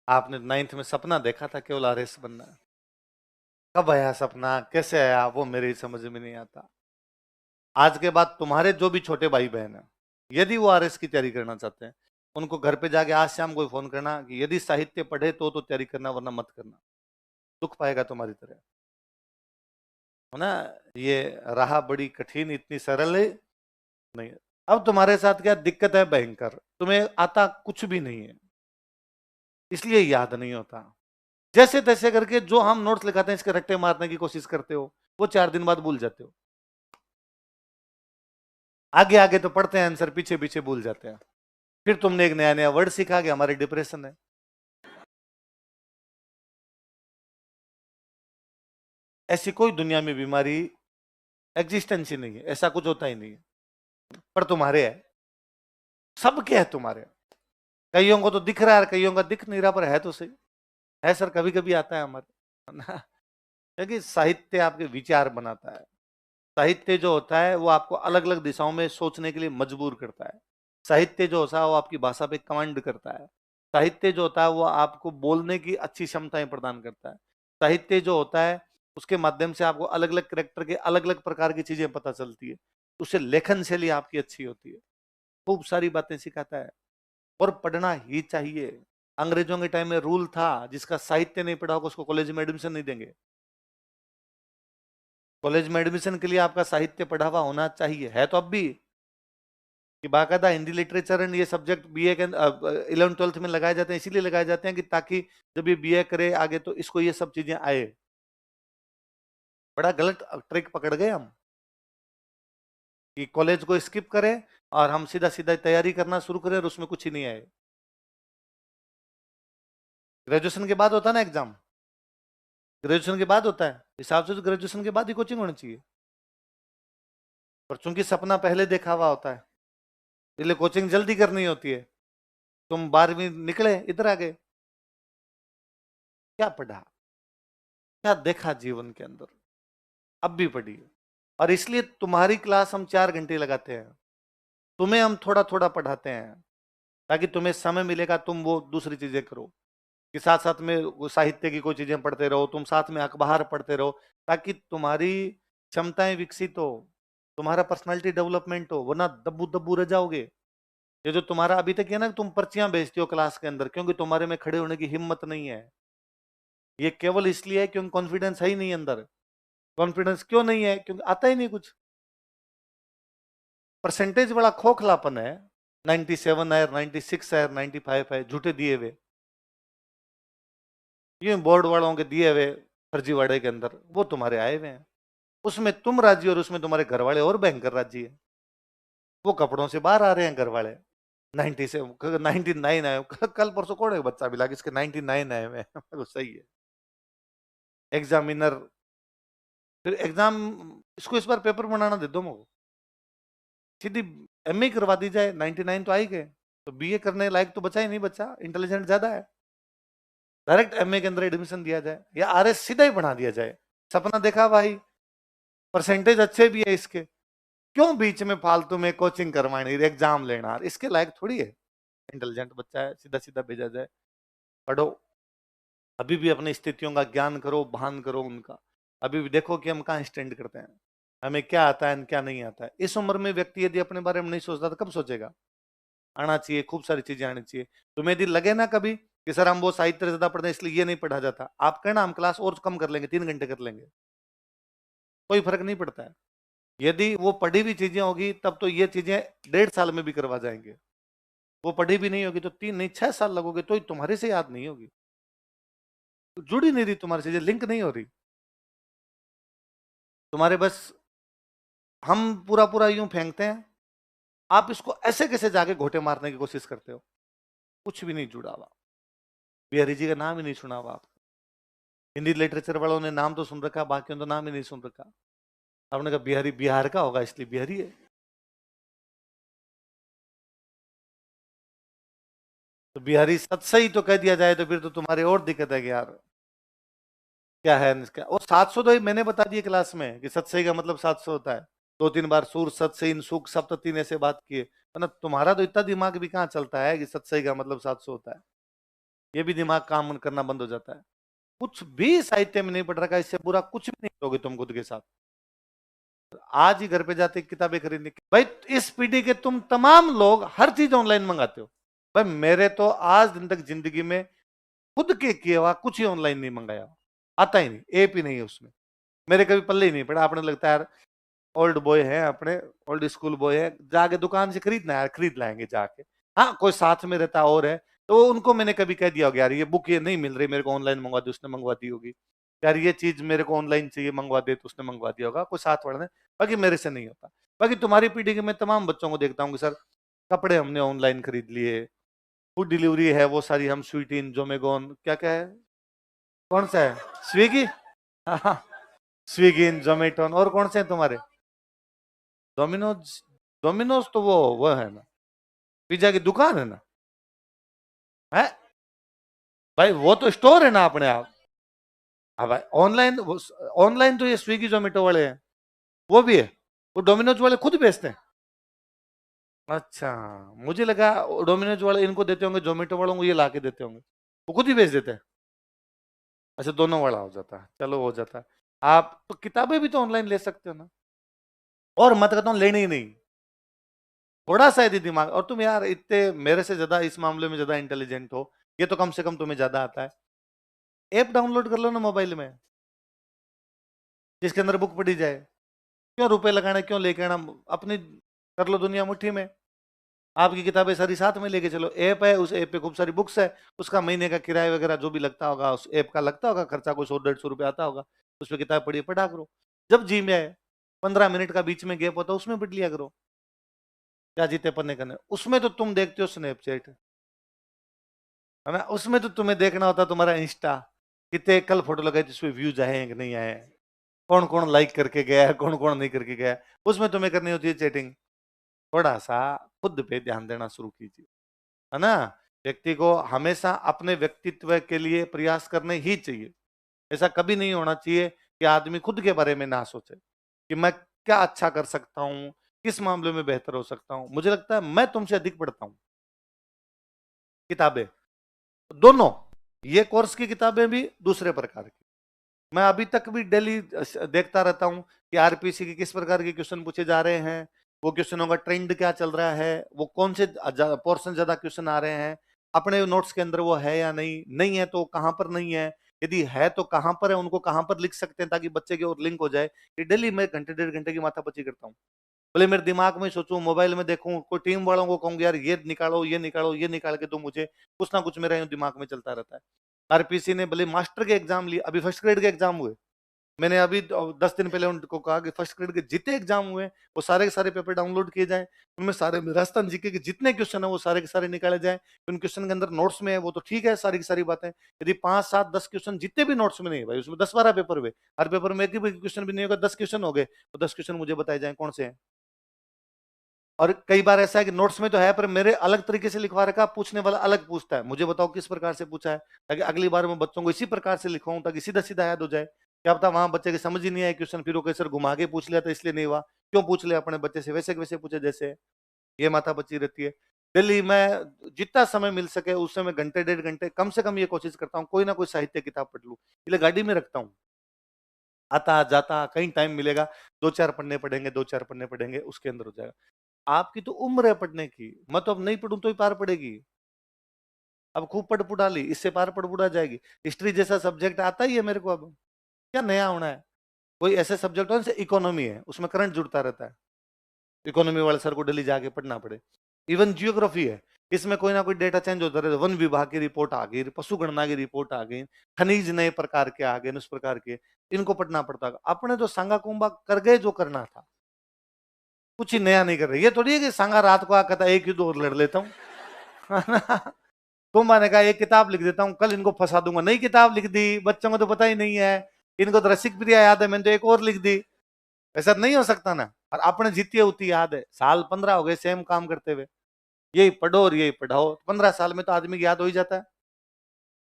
आपने 9th में सपना देखा था केवल आरएस बनना है। कब आया सपना, कैसे आया, वो मेरे ही समझ में नहीं आता। आज के बाद तुम्हारे जो भी छोटे भाई बहन है, यदि वो आरएस की तैयारी करना चाहते हैं, उनको घर पे जाके आज शाम को फोन करना कि यदि साहित्य पढ़े तो तैयारी करना, वरना मत करना। दुख पाएगा तुम्हारी तरह, है ना। ये राह बड़ी कठिन, इतनी सरल है नहीं। अब तुम्हारे साथ क्या दिक्कत है भयंकर, तुम्हें आता कुछ भी नहीं है, इसलिए याद नहीं होता। जैसे तैसे करके जो हम नोट्स लिखाते हैं, इसके रट्टे मारने की कोशिश करते हो, वो 4 दिन बाद भूल जाते हो। आगे आगे तो पढ़ते हैं आंसर, पीछे पीछे भूल जाते हैं। फिर तुमने एक नया नया वर्ड सीखा कि हमारे डिप्रेशन है। ऐसी कोई दुनिया में बीमारी एग्जिस्टेंस ही नहीं है, ऐसा कुछ होता ही नहीं है। पर तुम्हारे है, सबके है तुम्हारे। कईयों को तो दिख रहा है, कईयों का दिख नहीं रहा, पर है तो सही। है सर, कभी कभी आता है हमारे, है ना। क्योंकि साहित्य आपके विचार बनाता है। साहित्य जो होता है वो आपको अलग अलग दिशाओं में सोचने के लिए मजबूर करता है। साहित्य जो होता है वो आपकी भाषा पे कमांड करता है। साहित्य जो होता है वो आपको बोलने की अच्छी क्षमताएं प्रदान करता है। साहित्य जो होता है उसके माध्यम से आपको अलग अलग करेक्टर के अलग अलग प्रकार की चीजें पता चलती है। उससे लेखन शैली आपकी अच्छी होती है, खूब सारी बातें सिखाता है। और पढ़ना ही चाहिए। अंग्रेजों के टाइम में रूल था, जिसका साहित्य नहीं पढ़ा होगा उसको कॉलेज में एडमिशन नहीं देंगे। कॉलेज में एडमिशन के लिए आपका साहित्य पढ़ा हुआ होना चाहिए, है तो अब भी कि बाकायदा हिंदी लिटरेचर एंड ये सब्जेक्ट बीए के 11th 12th में लगाए जाते हैं, इसीलिए लगाए जाते हैं कि ताकि जब ये बीए करे आगे तो इसको ये सब चीजें आए। बड़ा गलत ट्रिक पकड़ गए हम कि कॉलेज को स्किप करें और हम सीधा सीधा तैयारी करना शुरू करें और उसमें कुछ ही नहीं आए। ग्रेजुएशन के बाद होता है ना एग्जाम, ग्रेजुएशन के बाद होता है, हिसाब से तो ग्रेजुएशन के बाद ही कोचिंग होनी चाहिए। पर चूंकि सपना पहले देखा हुआ होता है, इसलिए कोचिंग जल्दी करनी होती है। तुम 12वीं निकले इधर आ गए, क्या पढ़ा, क्या देखा जीवन के अंदर, अब भी पढ़िए। और इसलिए तुम्हारी क्लास हम 4 घंटे लगाते हैं, तुम्हें हम थोड़ा थोड़ा पढ़ाते हैं, ताकि तुम्हें समय मिलेगा तुम वो दूसरी चीजें करो, कि साथ साथ में वो साहित्य की कोई चीजें पढ़ते रहो, तुम साथ में अखबार पढ़ते रहो, ताकि तुम्हारी क्षमताएं विकसित हो, तुम्हारा पर्सनालिटी डेवलपमेंट हो, वरना दब्बू दब्बू रह जाओगे। ये जो तुम्हारा अभी तक है ना, तुम पर्चियां बेचते हो क्लास के अंदर, क्योंकि तुम्हारे में खड़े होने की हिम्मत नहीं है। ये केवल इसलिए है क्योंकि कॉन्फिडेंस है ही नहीं अंदर। कॉन्फिडेंस क्यों नहीं है, क्योंकि आता ही नहीं कुछ। परसेंटेज बड़ा खोखलापन है, 97 है, 96 है, 95 है, झूठे दिए हुए, ये बोर्ड वालों के दिए हुए फर्जीवाड़े के अंदर वो तुम्हारे आए हुए हैं। उसमें तुम राजी और उसमें तुम्हारे घर वाले और भयंकर राजी है। वो कपड़ों से बाहर आ रहे हैं घर वाले। 99 आए, कल परसों कौन एक बच्चा मिला कि इसके 99 आए हुए हैं। तो सही है। एग्जामिनर, फिर एग्जाम, इसको इस बार पेपर बनाना दे दो मुझको, सीधी एमए करवा दी जाए। 99 तो आ ही गए, तो बीए करने लायक तो बचा ही नहीं, बच्चा इंटेलिजेंट ज्यादा है, डायरेक्ट एमए के अंदर एडमिशन दिया जाए या आरएस सीधा ही बढ़ा दिया जाए। सपना देखा भाई, परसेंटेज अच्छे भी है इसके, क्यों बीच में फालतू में कोचिंग करवानी, एग्जाम लेना, इसके लायक थोड़ी है। इंटेलिजेंट बच्चा है, सीधा सीधा भेजा जाए। पढ़ो, अभी भी अपनी स्थितियों का ज्ञान करो, भान करो उनका। अभी भी देखो कि हम कहाँ स्टैंड करते हैं, हमें क्या आता है क्या नहीं आता है। इस उम्र में व्यक्ति यदि अपने बारे में नहीं सोचता तो कब सोचेगा। आना चाहिए, खूब सारी चीजें आनी चाहिए। तुम्हें यदि लगे ना कभी कि सर हम वो साहित्य ज्यादा पढ़ते हैं इसलिए ये नहीं पढ़ा जाता, आप कहना हम क्लास और कम कर लेंगे, 3 घंटे कर लेंगे, कोई फर्क नहीं पड़ता है। यदि वो पढ़ी हुई चीजें होगी तब तो ये चीजें 1.5 साल में भी करवा जाएंगे। वो पढ़ी भी नहीं होगी तो 3 नहीं 6 साल लगोगे तो तुम्हारे से याद नहीं होगी, तो जुड़ी नहीं रही तुम्हारी चीजें, लिंक नहीं हो रही तुम्हारे। बस हम पूरा पूरा यूं फेंकते हैं, आप इसको ऐसे कैसे जाके घोटे मारने की कोशिश करते हो। कुछ भी नहीं जुड़ा हुआ। बिहारी जी का नाम ही नहीं सुना हुआ आप। हिंदी लिटरेचर वालों ने नाम तो सुन रखा, बाकी तो नाम ही नहीं सुन रखा। आपने कहा बिहारी बिहार का होगा इसलिए बिहारी है। तो बिहारी सत सही तो कह दिया जाए तो फिर तो तुम्हारी और दिक्कत है कि यार क्या है इसका। और 700 तो मैंने बता दिया क्लास में कि सत सही का मतलब 700 होता है। 2 3 बार सुर सत सही सुख सप्ततीन ऐसे बात किए, वरना तुम्हारा तो इतना दिमाग भी कहाँ चलता है कि सत सही का मतलब 700 होता है। ये भी दिमाग काम करना बंद हो जाता है। कुछ भी साहित्य में नहीं पढ़ रखा, इससे बुरा कुछ भी नहीं करोगे तुम खुद के साथ। आज ही घर पे जाते किताबें खरीदने की। भाई इस पीढ़ी के तुम तमाम लोग हर चीज ऑनलाइन मंगाते हो। भाई मेरे तो आज दिन तक जिंदगी में खुद के किया हुआ कुछ ही ऑनलाइन नहीं मंगाया, आता ही नहीं, ऐप ही नहीं है उसमें, मेरे कभी पल्ले ही नहीं पड़ा। आपने लगता है यार ओल्ड बॉय है, अपने ओल्ड स्कूल बॉय है, जाके दुकान से खरीदना है, खरीद लाएंगे जाके। हाँ कोई साथ में रहता और है तो उनको मैंने कभी कह दिया होगा यार ये बुक ये नहीं मिल रही, मेरे को ऑनलाइन मंगवा दी, उसने मंगवा दी होगी। यार ये चीज मेरे को ऑनलाइन चाहिए, मंगवा दे, तो उसने मंगवा दिया होगा, कोई साथ वाला ने। बाकी मेरे से नहीं होता। बाकी तुम्हारी पीढ़ी के मैं तमाम बच्चों को देखता हूँ कि सर कपड़े हमने ऑनलाइन खरीद लिए, फूड डिलीवरी है वो सारी हम स्वीट इन जोमेगोन क्या क्या है, कौन सा है, स्विगी, हाँ स्विगी इन जोमेटोन, और कौन से हैं तुम्हारे, डोमिनोज। डोमिनोज तो वो है ना, पिज्जा की दुकान है ना, है भाई वो तो स्टोर है ना अपने आप। हाँ भाई ऑनलाइन, ऑनलाइन तो ये स्विगी जोमेटो वाले हैं, वो भी है, वो डोमिनोज वाले खुद बेचते हैं। अच्छा, मुझे लगा डोमिनोज वाले इनको देते होंगे, जोमेटो वालों को ये ला के देते होंगे, वो खुद ही बेच देते हैं। अच्छा दोनों वाला हो जाता है, चलो हो जाता है। आप तो किताबें भी तो ऑनलाइन ले सकते हो ना, और मैं तो कहता हूँ लेनी ही नहीं, थोड़ा सा यदि दिमाग, और तुम यार इतने मेरे से ज्यादा इस मामले में ज्यादा इंटेलिजेंट हो, ये तो कम से कम तुम्हें ज्यादा आता है। ऐप डाउनलोड कर लो ना मोबाइल में, जिसके अंदर बुक पढ़ी जाए, क्यों रुपए लगाने, क्यों लेके आना, अपनी कर लो दुनिया मुट्ठी में। आपकी किताबें सारी साथ में लेके चलो, ऐप है, उस ऐप पे खूब सारी बुक्स है, उसका महीने का किराया वगैरह जो भी लगता होगा उस ऐप का लगता होगा खर्चा, कोई 100-150 रुपये आता होगा, उस पर किताब पढ़िए, पढ़ा करो। जब जी में आए 15 मिनट का बीच में गैप होता है उसमें पढ़ लिया करो, क्या जीते पन्ने करने। उसमें तो तुम देखते हो स्नैपचैट, है ना, उसमें तो तुम्हें देखना होता तुम्हारा इंस्टा, कितने कल फोटो लगाई जिसमें व्यूज आए कि नहीं आए, कौन कौन लाइक करके गया है, कौन कौन नहीं करके गया, उसमें तुम्हें करनी होती है चैटिंग। थोड़ा सा खुद पे ध्यान देना शुरू कीजिए, है ना। व्यक्ति को हमेशा अपने व्यक्तित्व के लिए प्रयास करने ही चाहिए। ऐसा कभी नहीं होना चाहिए कि आदमी खुद के बारे में ना सोचे कि मैं क्या अच्छा कर सकता हूँ, किस मामले में बेहतर हो सकता हूँ। मुझे लगता है मैं तुमसे अधिक पढ़ता हूँ किताबें, दोनों, ये कोर्स की किताबें भी, दूसरे प्रकार की। मैं अभी तक भी डेली देखता रहता हूँ कि आरपीसी के किस प्रकार के क्वेश्चन पूछे जा रहे हैं, वो क्वेश्चनों का ट्रेंड क्या चल रहा है, वो कौन से पोर्शन ज्यादा क्वेश्चन आ रहे हैं, अपने नोट्स के अंदर वो है या नहीं, नहीं है तो कहाँ पर नहीं है, यदि है तो कहाँ पर है, उनको कहाँ पर लिख सकते हैं ताकि बच्चे की ओर लिंक हो जाए। ये डेली मैं घंटे 1.5 घंटे की माथापच्ची करता हूँ। भले मेरे दिमाग में सोचूं, मोबाइल में देखूं, कोई टीम वालों को कहूंगा यार ये निकालो, ये निकालो, ये निकाल के दो मुझे, कुछ ना कुछ मेरा यूं दिमाग में चलता रहता है। आरपीसी ने भले मास्टर के एग्जाम लिए, अभी फर्स्ट ग्रेड के एग्जाम हुए, मैंने अभी 10 दिन पहले उनको कहा कि फर्स्ट ग्रेड के जितने एग्जाम हुए वो सारे के सारे पेपर डाउनलोड किए जाएं, उनमें सारे राजस्थान जीके के जितने क्वेश्चन है वो सारे के सारे निकाले जाएं। उन क्वेश्चन के अंदर नोट्स में है वो तो ठीक है, सारी की सारी बातें, यदि 5-7-10 क्वेश्चन जितने भी नोट्स में नहीं है भाई, उसमें 10-12 पेपर हुए, हर पेपर में एक भी क्वेश्चन भी नहीं होगा, 10 क्वेश्चन हो गए, तो 10 क्वेश्चन मुझे बताए जाए कौन से हैं। और कई बार ऐसा है कि नोट्स में तो है पर मेरे अलग तरीके से लिखवा रखा, पूछने वाला अलग पूछता है, मुझे बताओ किस प्रकार से पूछा है, ताकि अगली बार मैं बच्चों को इसी प्रकार से लिखवाऊं ताकि सीधा सीधा याद हो जाए। क्या पता वहां बच्चे की समझ ही नहीं आए क्वेश्चन, फिर वो कहीं सर घुमा के पूछ लिया था इसलिए नहीं हुआ, क्यों पूछ लिया अपने बच्चे से, वैसे के वैसे पूछे जैसे है। ये माथा बच्ची रहती है। दिल्ली में जितना समय मिल सके उस समय घंटे 1.5 घंटे कम से कम ये कोशिश करता हूँ कोई ना कोई साहित्य किताब पढ़ लूँ, इसलिए गाड़ी में रखता हूँ, आता जाता कहीं टाइम मिलेगा, 2-4 पढ़ने पड़ेंगे, 2-4 पढ़ने पड़ेंगे, उसके अंदर हो जाएगा। आपकी तो उम्र है पढ़ने की, मैं तो अब नहीं पढ़ूं तो ही पार पड़ेगी। अब खूब पढ़ पुढ़ा ली, इससे पार पढ़ पुढ़ा जाएगी। हिस्ट्री जैसा सब्जेक्ट आता ही है मेरे को, अब क्या नया होना है। कोई ऐसे सब्जेक्ट हो जैसे इकोनॉमी है, उसमें करंट जुड़ता रहता है, इकोनॉमी वाले सर को डेली जाके पढ़ना पड़े। इवन जियोग्राफी है, इसमें कोई ना कोई डेटा चेंज होता रहता है, वन विभाग की रिपोर्ट आ गई, पशु गणना की रिपोर्ट आ गई, खनिज नए प्रकार के आ गए, उस प्रकार के, इनको पढ़ना पड़ता है। अपने तो सांगा कुंभा कर गए जो करना था, कुछ ही नया नहीं कर रहे। ये थोड़ी है कि सांगा रात को आकर था एक युद्ध और लड़ लेता हूँ। कुंभा ने कहा एक किताब लिख देता हूँ, कल इनको फंसा दूंगा, नई किताब लिख दी, बच्चों को तो पता ही नहीं है, इनको तो रसिक प्रिया याद है, मैंने तो एक और लिख दी। ऐसा नहीं हो सकता ना। और आपने जीती होती याद है, साल 15 हो गए सेम काम करते हुए, यही पढ़ो और यही पढ़ाओ, 15 साल में तो आदमी की याद हो ही जाता है।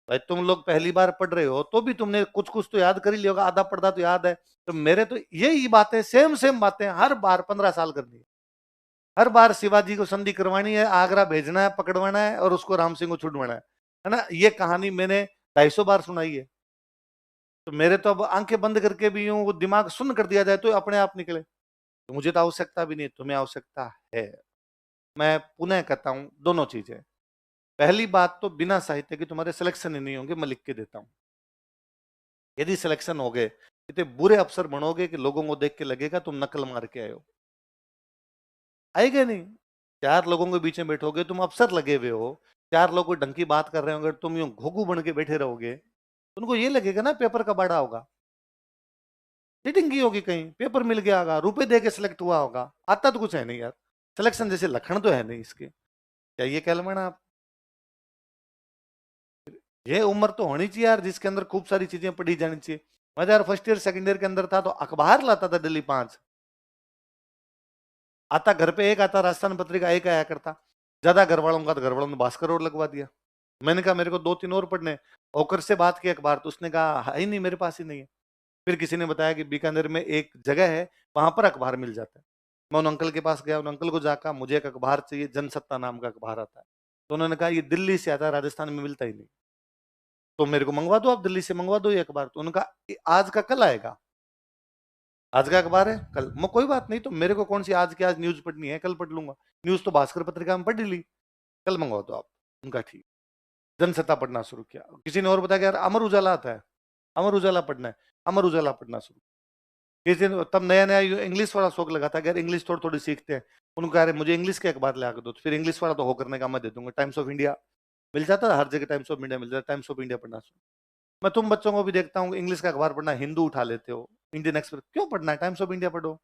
भाई तुम लोग पहली बार पढ़ रहे हो तो भी तुमने कुछ कुछ तो याद कर ही लिया होगा, आधा पढ़ा तो याद है। तो मेरे तो यही बातें सेम सेम बातें हर बार 15 साल करनी है। हर बार शिवाजी को संधि करवानी है, आगरा भेजना है, पकड़वाना है और उसको राम सिंह को छुड़वाना है है ना। ये कहानी मैंने 250 बार सुनाई है, तो मेरे तो अब आंखें बंद करके भी यूं वो दिमाग सुन्न कर दिया जाए तो अपने आप निकले। तो मुझे तो आवश्यकता भी नहीं, तुम्हें आवश्यकता है। मैं पुनः कहता हूं दोनों चीजें। पहली बात तो बिना साहित्य के तुम्हारे सिलेक्शन ही नहीं होंगे, मैं लिख के देता हूं। यदि सिलेक्शन हो गए, इतने बुरे अफसर बनोगे कि लोगों को देख के लगेगा तुम नकल मार के आए हो। आएगा नहीं। चार लोगों के बीच में बैठोगे, तुम अफसर लगे हुए हो, चार लोग कोई ढंग की बात कर रहे होंगे, तुम यूं घोघू बन के बैठे रहोगे, उनको ये लगेगा ना पेपर का बड़ा होगा, चीटिंग की होगी, कहीं पेपर मिल गया होगा, रुपए दे के सिलेक्ट हुआ होगा। आता तो कुछ है नहीं यार, सिलेक्शन जैसे लक्षण तो है नहीं इसके। क्या ये कह लेना आप? ये उम्र तो होनी चाहिए यार जिसके अंदर खूब सारी चीजें पढ़ी जानी चाहिए। मैं तो यार फर्स्ट ईयर सेकंड ईयर के अंदर था तो अखबार लाता था दिल्ली 5, आता घर पे एक आता, राजस्थान पत्रिका एक आया करता। ज्यादा घर वालों का तो घर वालों ने भास्कर और लगवा दिया। मैंने कहा मेरे को 2-3 और पढ़ने। होकर से बात की अखबार, तो उसने कहा है ही नहीं, मेरे पास ही नहीं है। फिर किसी ने बताया कि बीकानेर में एक जगह है, वहां पर अखबार मिल जाता है। मैं उन अंकल के पास गया, उन अंकल को जाकर मुझे एक अखबार चाहिए, जनसत्ता नाम का अखबार आता है। तो उन्होंने कहा ये दिल्ली से आता है, राजस्थान में मिलता ही नहीं। तो मेरे को मंगवा दो, आप दिल्ली से मंगवा दो ये अखबार। तो उन्होंने कहा आज का कल आएगा, आज का अखबार है कल। मैं कोई बात नहीं, तो मेरे को कौन सी आज की आज न्यूज पढ़नी है, कल पढ़ लूंगा। न्यूज तो भास्कर पत्रिका में पढ़ ली, कल मंगवा दो आप। उनका ठीक। जनसत्ता पढ़ना शुरू किया। किसी ने और बताया कि यार अमर उजाला आता है, अमर उजाला पढ़ना है, अमर उजाला पढ़ना शुरू। किसी ने तब नया नया इंग्लिश वाला शौक लगा था कि यार इंग्लिश थोड़ी थोड़ी सीखते हैं। उनको कह रहे मुझे इंग्लिश के अखबार ला के दो, तो फिर इंग्लिश वाला तो हो करने का मैं दे दूंगा। टाइम्स ऑफ इंडिया मिल जाता था हर जगह, टाइम्स ऑफ इंडिया मिल जाता, टाइम्स ऑफ इंडिया पढ़ना शुरू। मैं तुम बच्चों को भी देखता हूँ इंग्लिश का अखबार पढ़ना, हिंदू उठा लेते हो, इंडियन एक्सप्रेस क्यों पढ़ना है, टाइम्स ऑफ इंडिया पढ़ो।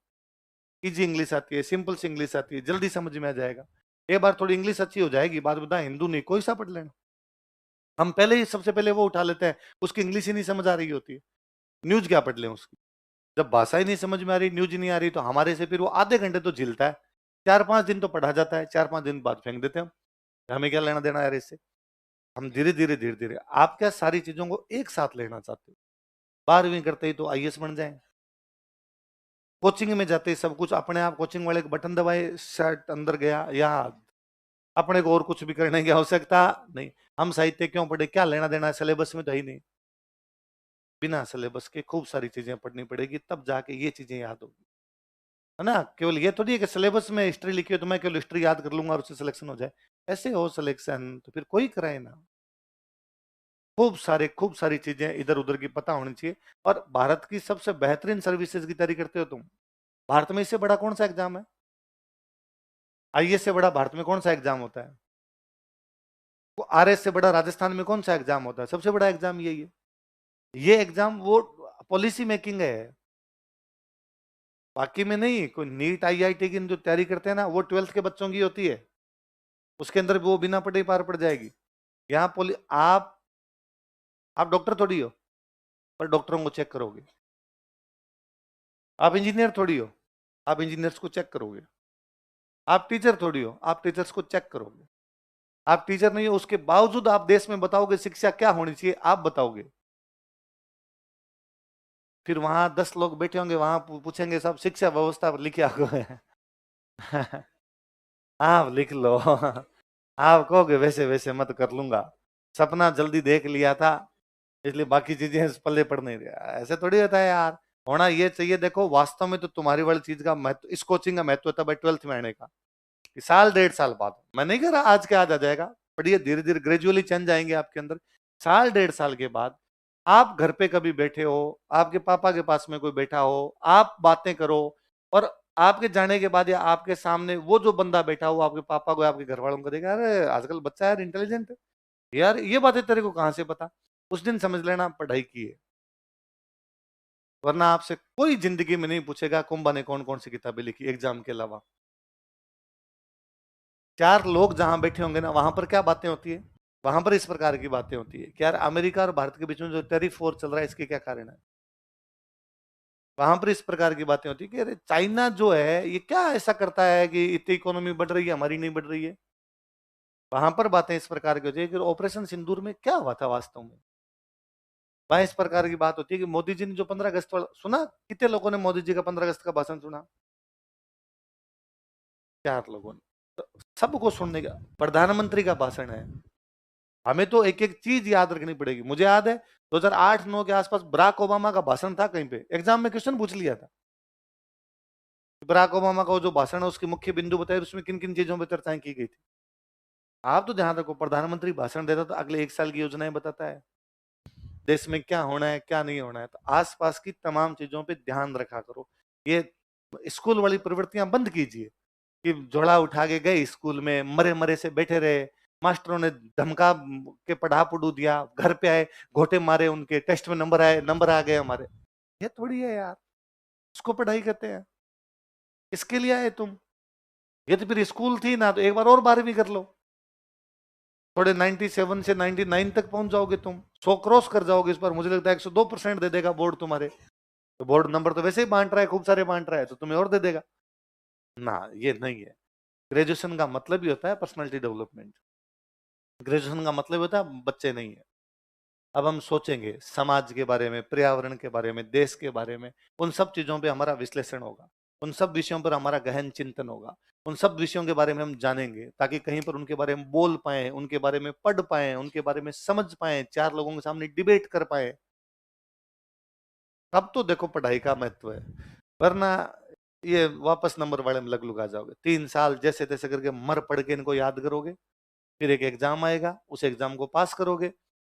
इजी इंग्लिश आती है, सिंपल सी इंग्लिश आती है, जल्दी समझ में आ जाएगा। एक बार थोड़ी इंग्लिश अच्छी हो जाएगी, बात बता, हिंदू नहीं कोई सा पढ़ लेना। हम पहले ही सबसे पहले वो उठा लेते हैं, उसकी इंग्लिश ही नहीं समझ आ रही होती है, न्यूज क्या पढ़ लें उसकी। जब भाषा ही नहीं समझ में आ रही, न्यूज ही नहीं आ रही, तो हमारे से फिर वो आधे घंटे तो झिलता है, 4-5 दिन तो पढ़ा जाता है, 4-5 दिन बाद फेंक देते हैं हम। हमें क्या लेना देना यार इससे। हम धीरे धीरे आप क्या सारी चीजों को एक साथ लेना चाहते हो। 12वीं करते ही तो आईएएस बन जाए, कोचिंग में जाते ही सब कुछ अपने आप, कोचिंग वाले बटन दबाए शर्ट अंदर गया, या अपने को और कुछ भी करने की आवश्यकता नहीं। हम साहित्य क्यों पढ़े, क्या लेना देना है, सिलेबस में तो ही नहीं। बिना सिलेबस के खूब सारी चीजें पढ़नी पड़ेगी, तब जाके ये चीजें याद होगी, है ना। केवल ये तो नहीं है कि सिलेबस में हिस्ट्री लिखी है तो मैं केवल हिस्ट्री याद कर लूंगा और उससे सिलेक्शन हो जाए। ऐसे हो सिलेक्शन तो फिर कोई कराए ना। खूब सारी चीजें इधर उधर की पता होनी चाहिए। और भारत की सबसे बेहतरीन सर्विसेज की तैयारी करते हो तुम। भारत में इससे बड़ा कौन सा एग्जाम है? आईएएस से बड़ा भारत में कौन सा एग्जाम होता है? आरएस से बड़ा राजस्थान में कौन सा एग्जाम होता है? सबसे बड़ा एग्जाम यही है। ये एग्जाम वो पॉलिसी मेकिंग है, बाकी में नहीं। कोई नीट आईआईटी की जो तैयारी करते हैं ना, वो 12th के बच्चों की होती है, उसके अंदर भी वो बिना पढ़े ही पार पड़ जाएगी। यहाँ आप डॉक्टर थोड़ी हो, पर डॉक्टरों को चेक करोगे। आप इंजीनियर थोड़ी हो, आप इंजीनियर्स को चेक करोगे। आप टीचर थोड़ी हो, आप टीचर्स को चेक करोगे। आप टीचर नहीं हो, उसके बावजूद आप देश में बताओगे शिक्षा क्या होनी चाहिए, आप बताओगे। फिर वहां 10 लोग बैठे होंगे, वहां पूछेंगे सब शिक्षा व्यवस्था पर लिखे आगे है आप लिख लो आप कहोगे वैसे वैसे मत कर लूंगा, सपना जल्दी देख लिया था, इसलिए बाकी चीजें पल्ले पड़ नहीं रहा। ऐसे थोड़ी होता है यार, होना ये चाहिए। देखो वास्तव में तो तुम्हारी वाली चीज का महत्व, इस कोचिंग का महत्व होता है 12th में आने का, कि साल 1.5 साल बाद, मैं नहीं कह रहा आज के आज आ जाएगा, पढ़िए धीरे धीरे ग्रेजुअली चेंज आएंगे आपके अंदर। साल 1.5 साल के बाद आप घर पे कभी बैठे हो, आपके पापा के पास में कोई बैठा हो, आप बातें करो, और आपके जाने के बाद या आपके सामने वो जो बंदा बैठा हो आपके पापा को, आपके घर वालों को देखा, अरे आजकल बच्चा यार इंटेलिजेंट है, यार ये बातें तेरे को कहां से पता। उस दिन समझ लेना पढ़ाई की है। वरना आपसे कोई जिंदगी में नहीं पूछेगा कुंभा ने कौन कौन सी किताबें लिखी एग्जाम के अलावा। चार लोग जहां बैठे होंगे ना, वहां पर क्या बातें होती है, वहां पर इस प्रकार की बातें होती है कि यार अमेरिका और भारत के बीच में जो टैरिफ वॉर चल रहा है, इसके क्या कारण है। वहां पर इस प्रकार की बातें होती है कि अरे चाइना जो है ये क्या ऐसा करता है कि इतनी इकोनॉमी बढ़ रही है, हमारी नहीं बढ़ रही है। वहां पर बातें इस प्रकार की होती है कि ऑपरेशन सिंदूर में क्या हुआ था वास्तव में। वहां इस प्रकार की बात होती है कि मोदी जी ने जो 15 अगस्त वाला सुना, कितने लोगों ने मोदी जी का 15 अगस्त का भाषण सुना? 4 लोगों ने। तो सबको सुनने का, प्रधानमंत्री का भाषण है, हमें तो एक एक चीज याद रखनी पड़ेगी। मुझे याद है 2008-9 के आसपास बराक ओबामा का भाषण था, कहीं पे एग्जाम में क्वेश्चन पूछ लिया था, बराक ओबामा का जो भाषण है उसके मुख्य बिंदु बताए, उसमें किन किन चीजों पर चर्चाएं की गई थी। आप तो जहां तक प्रधानमंत्री भाषण देता तो अगले 1 साल की योजनाएं बताता है, देश में क्या होना है क्या नहीं होना है। तो आसपास की तमाम चीजों पे ध्यान रखा करो। ये स्कूल वाली प्रवृत्तियां बंद कीजिए कि झोला उठा के गए स्कूल में, मरे मरे से बैठे रहे, मास्टरों ने धमका के पढ़ा पढ़ू दिया, घर पे आए घोटे मारे, उनके टेस्ट में नंबर आए, नंबर आ गए हमारे। ये थोड़ी है यार, उसको पढ़ाई कहते हैं? इसके लिए आए तुम? ये तो फिर स्कूल थी ना, तो एक बार और 12वीं कर लो, थोड़े 97 से 99 तक पहुंच जाओगे, तुम 100 क्रॉस कर जाओगे इस बार। मुझे लगता है 102% दे देगा बोर्ड तुम्हारे। तो बोर्ड नंबर तो वैसे ही बांट रहा है, खूब सारे बांट रहा है, तो तुम्हें और दे देगा ना। ये नहीं है। ग्रेजुएशन का मतलब ही होता है पर्सनालिटी डेवलपमेंट। ग्रेजुएशन का मतलब होता है बच्चे नहीं है। अब हम सोचेंगे समाज के बारे में, पर्यावरण के बारे में, देश के बारे में, उन सब चीजों पे हमारा विश्लेषण होगा, उन सब विषयों पर हमारा गहन चिंतन होगा, उन सब विषयों के बारे में हम जानेंगे, ताकि कहीं पर उनके बारे में बोल पाए, उनके बारे में पढ़ पाए, उनके बारे में समझ पाए, 4 लोगों के सामने डिबेट कर पाए। तब तो देखो पढ़ाई का महत्व है। वरना ये वापस नंबर वाले में लग लुगा जाओगे। 3 साल जैसे तैसे करके मर पढ़ के इनको याद करोगे, फिर एक एग्जाम आएगा, उस एग्जाम को पास करोगे,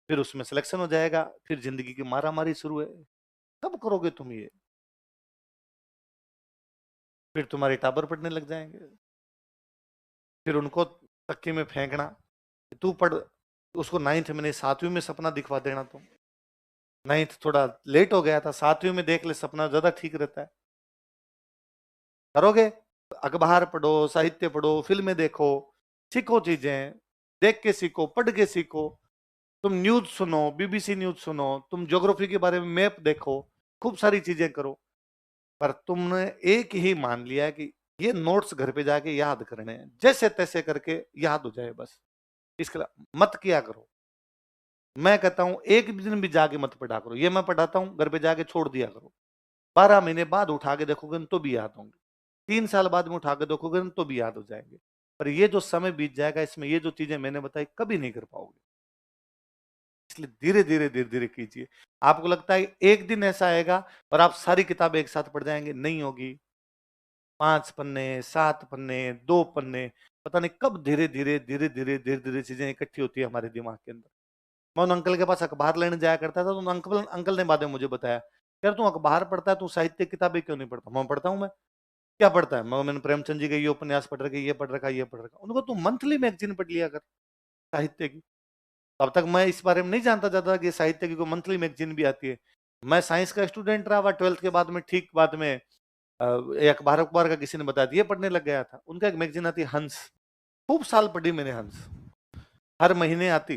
फिर उसमें सिलेक्शन हो जाएगा, फिर जिंदगी की मारामारी शुरू है। कब करोगे तुम ये? फिर तुम्हारे टाबर पढ़ने लग जाएंगे, फिर उनको तक्की में फेंकना, तू पढ़। उसको 9th में नहीं 7वीं में सपना दिखवा देना तुम। 9th थोड़ा लेट हो गया था, 7वीं में देख ले सपना, ज्यादा ठीक रहता है। करोगे? अखबार पढ़ो, साहित्य पढ़ो, फिल्में देखो, सीखो चीजें, देख के सीखो, पढ़ के सीखो। तुम न्यूज सुनो, बीबीसी न्यूज सुनो, तुम ज्योग्राफी के बारे में मैप देखो, खूब सारी चीजें करो। पर तुमने एक ही मान लिया है कि ये नोट्स घर पे जाके याद करने हैं, जैसे तैसे करके याद हो जाए बस। इसके अलावा मत किया करो। मैं कहता हूं एक भी दिन भी जाके मत पढ़ा करो। ये मैं पढ़ाता हूं, घर पे जाके छोड़ दिया करो। 12 महीने बाद उठा के देखोगे न तो भी याद होंगे, 3 साल बाद में उठा के देखोगे न तो भी याद हो जाएंगे। पर ये जो समय बीत जाएगा, इसमें ये जो चीजें मैंने बताई कभी नहीं कर पाओगे। इसलिए धीरे धीरे धीरे धीरे कीजिए। आपको लगता है एक दिन ऐसा आएगा और आप सारी किताबें एक साथ पढ़ जाएंगे? नहीं होगी। 5 पन्ने, 7 पन्ने, 2 पन्ने, पता नहीं कब धीरे धीरे धीरे धीरे धीरे धीरे चीजें इकट्ठी होती है हमारे दिमाग के अंदर। मैं उन अंकल के पास अखबार लेने जाया करता था, तो उन अंकल अंकल ने बाद में मुझे बताया, यार तू अखबार पढ़ता है, तू साहित्य किताबें क्यों नहीं पढ़ता? मैं पढ़ता हूँ। मैं क्या पढ़ता है? मैंने प्रेमचंद जी के ये उपन्यास पढ़ रखे, ये पढ़ रखा, ये पढ़ रखा। उनको तू मंथली मैगजीन पढ़ लिया कर साहित्य की। तब तक मैं इस बारे में नहीं जानता जाता कि साहित्य की कोई मंथली मैगजीन भी आती है। मैं साइंस का स्टूडेंट रहा हुआ, 12th के बाद में, ठीक बाद में ये अखबार अखबार का किसी ने बताया दिया, पढ़ने लग गया था। उनका एक मैगजीन आती हंस, खूब साल पढ़ी मैंने हंस। हर महीने आती,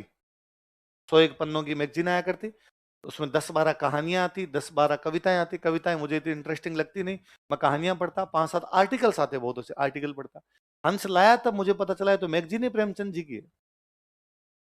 101 पन्नों की मैगजीन आया करती। उसमें 10-12 कहानियां आती, 10-12 कविताएं आती। कविताएं मुझे इतनी इंटरेस्टिंग लगती नहीं, मैं कहानियां पढ़ता। 5-7 आर्टिकल्स आते, बहुत से आर्टिकल पढ़ता। हंस लाया तब मुझे पता चला है तो मैगजीन ही प्रेमचंद जी की है।